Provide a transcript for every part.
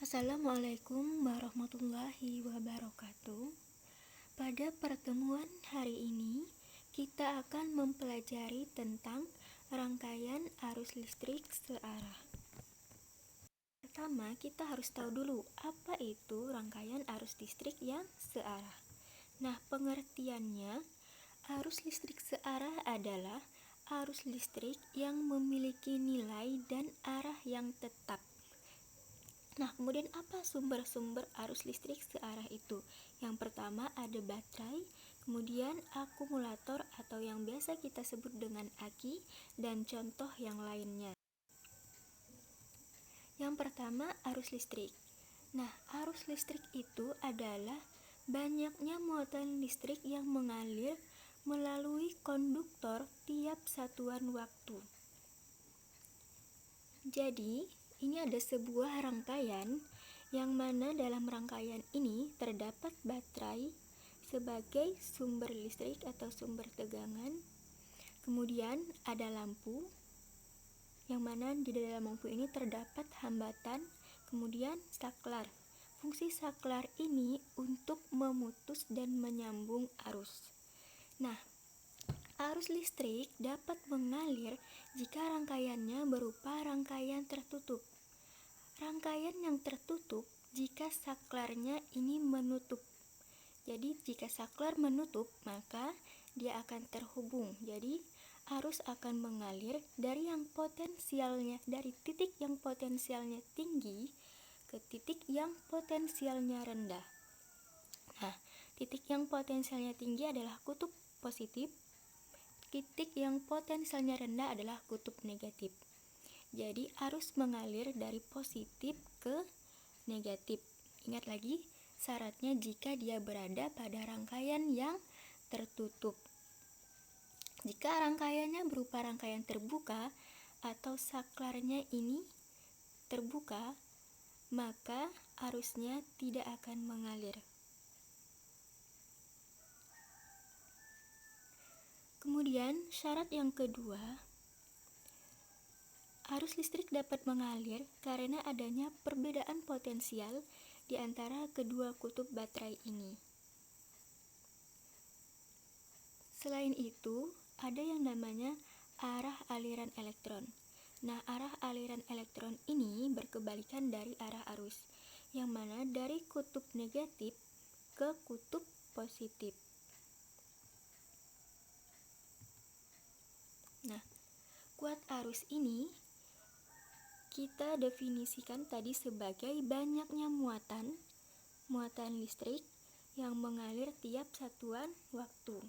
Assalamualaikum warahmatullahi wabarakatuh. Pada pertemuan hari ini, kita akan mempelajari tentang rangkaian arus listrik searah. Pertama, kita harus tahu dulu apa itu rangkaian arus listrik yang searah. Nah, pengertiannya, arus listrik searah adalah arus listrik yang memiliki nilai dan arah yang tetap. Nah, kemudian apa sumber-sumber arus listrik searah itu? Yang pertama ada baterai, kemudian akumulator atau yang biasa kita sebut dengan aki, dan contoh yang lainnya. Yang pertama arus listrik. Nah, arus listrik itu adalah banyaknya muatan listrik yang mengalir melalui konduktor tiap satuan waktu. Jadi, ini ada sebuah rangkaian yang mana dalam rangkaian ini terdapat baterai sebagai sumber listrik atau sumber tegangan. Kemudian ada lampu, yang mana di dalam lampu ini terdapat hambatan. Kemudian saklar. Fungsi saklar ini untuk memutus dan menyambung arus. Nah, arus listrik dapat mengalir jika rangkaiannya berupa rangkaian tertutup. Rangkaian yang tertutup jika saklarnya ini menutup. Jadi jika saklar menutup, maka dia akan terhubung. Jadi arus akan mengalir dari titik yang potensialnya tinggi ke titik yang potensialnya rendah. Nah, titik yang potensialnya tinggi adalah kutub positif. Titik yang potensialnya rendah adalah kutub negatif. Jadi arus mengalir dari positif ke negatif. Ingat lagi syaratnya jika dia berada pada rangkaian yang tertutup. Jika rangkaiannya berupa rangkaian terbuka atau saklarnya ini terbuka, maka arusnya tidak akan mengalir. Kemudian syarat yang kedua, arus listrik dapat mengalir karena adanya perbedaan potensial di antara kedua kutub baterai ini. Selain itu, ada yang namanya arah aliran elektron. Nah, arah aliran elektron ini berkebalikan dari arah arus, yang mana dari kutub negatif ke kutub positif. Nah, kuat arus ini kita definisikan tadi sebagai banyaknya muatan listrik yang mengalir tiap satuan waktu.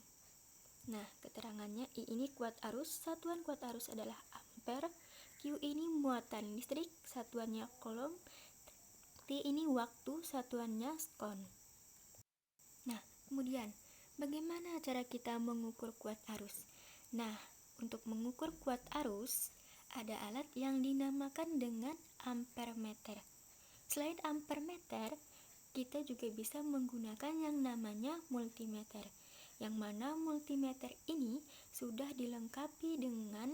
Nah, keterangannya I ini kuat arus, satuan kuat arus adalah ampere, Q ini muatan listrik, satuannya coulomb, T ini waktu, satuannya sekon. Nah, kemudian bagaimana cara kita mengukur kuat arus? Nah, untuk mengukur kuat arus ada alat yang dinamakan dengan ampermeter. Selain ampermeter, kita juga bisa menggunakan yang namanya multimeter, yang mana multimeter ini sudah dilengkapi dengan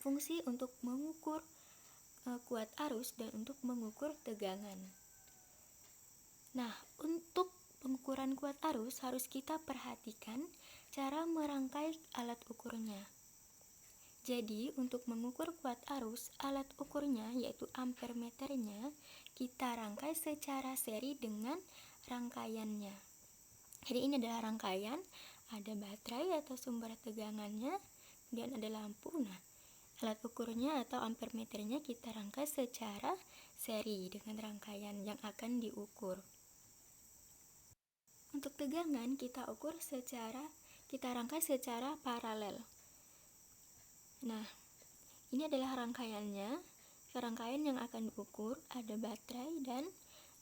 fungsi untuk mengukur kuat arus dan untuk mengukur tegangan. Nah, untuk pengukuran kuat arus harus kita perhatikan cara merangkai alat ukurnya. Jadi, untuk mengukur kuat arus, alat ukurnya yaitu ampermeternya kita rangkai secara seri dengan rangkaiannya. Jadi ini adalah rangkaian, ada baterai atau sumber tegangannya, kemudian ada lampu. Nah, alat ukurnya atau ampermeternya kita rangkai secara seri dengan rangkaian yang akan diukur. Untuk tegangan kita rangkai secara paralel. Nah, ini adalah rangkaiannya. Rangkaian yang akan diukur ada baterai dan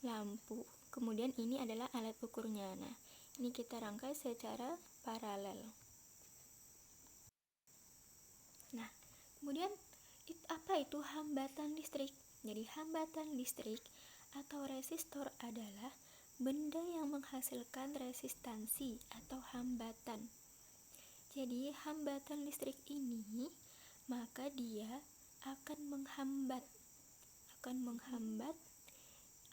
lampu. Kemudian ini adalah alat ukurnya. Nah, ini kita rangkai secara paralel. Nah, kemudian apa itu hambatan listrik? Jadi hambatan listrik atau resistor adalah benda yang menghasilkan resistansi atau hambatan. Jadi hambatan listrik ini maka dia akan menghambat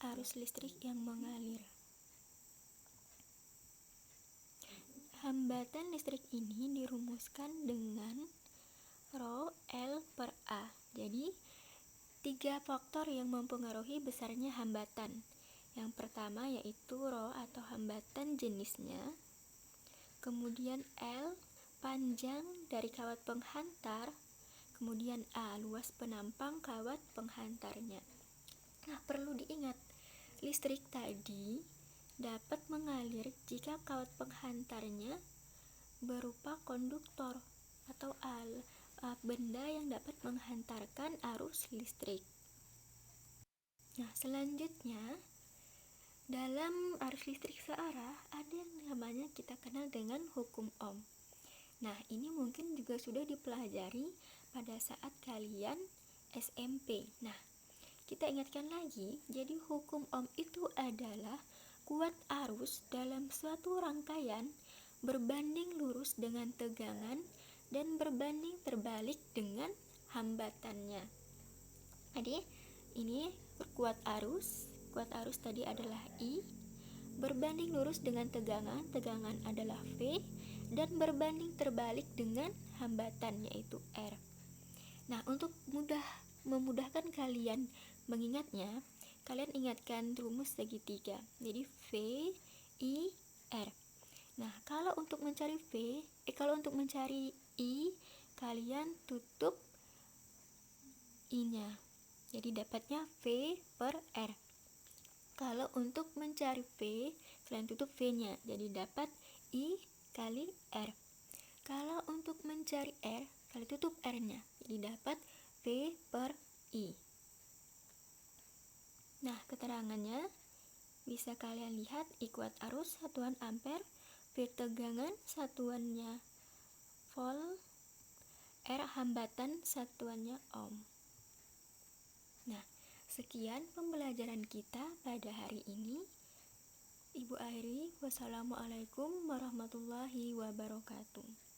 arus listrik yang mengalir. Hambatan listrik ini dirumuskan dengan Rho L per A. Jadi, 3 faktor yang mempengaruhi besarnya hambatan. Yang pertama yaitu Rho atau hambatan jenisnya. Kemudian L, panjang dari kawat penghantar. Kemudian A, luas penampang kawat penghantarnya. Nah, perlu diingat, listrik tadi dapat mengalir jika kawat penghantarnya berupa konduktor atau benda yang dapat menghantarkan arus listrik. Nah, selanjutnya dalam arus listrik searah ada yang namanya kita kenal dengan hukum Ohm. Nah, ini mungkin juga sudah dipelajari pada saat kalian SMP. Nah, kita ingatkan lagi, jadi hukum Ohm itu adalah kuat arus dalam suatu rangkaian berbanding lurus dengan tegangan dan berbanding terbalik dengan hambatannya. Jadi, ini kuat arus tadi adalah I, berbanding lurus dengan tegangan adalah V, dan berbanding terbalik dengan hambatan yaitu R. Nah, untuk memudahkan kalian mengingatnya, kalian ingatkan rumus segitiga. Jadi V, I, R. Nah, kalau untuk mencari I, kalian tutup I-nya. Jadi dapatnya V per R. Kalau untuk mencari V, kalian tutup V-nya. Jadi dapat I kali R. Kalau untuk mencari R, kalian tutup R-nya. Jadi dapat V per I. Nah, keterangannya bisa kalian lihat, I kuat arus satuan ampere, V tegangan satuannya volt, R hambatan satuannya ohm. Nah, sekian pembelajaran kita pada hari ini. Ibu akhiri, wassalamualaikum warahmatullahi wabarakatuh.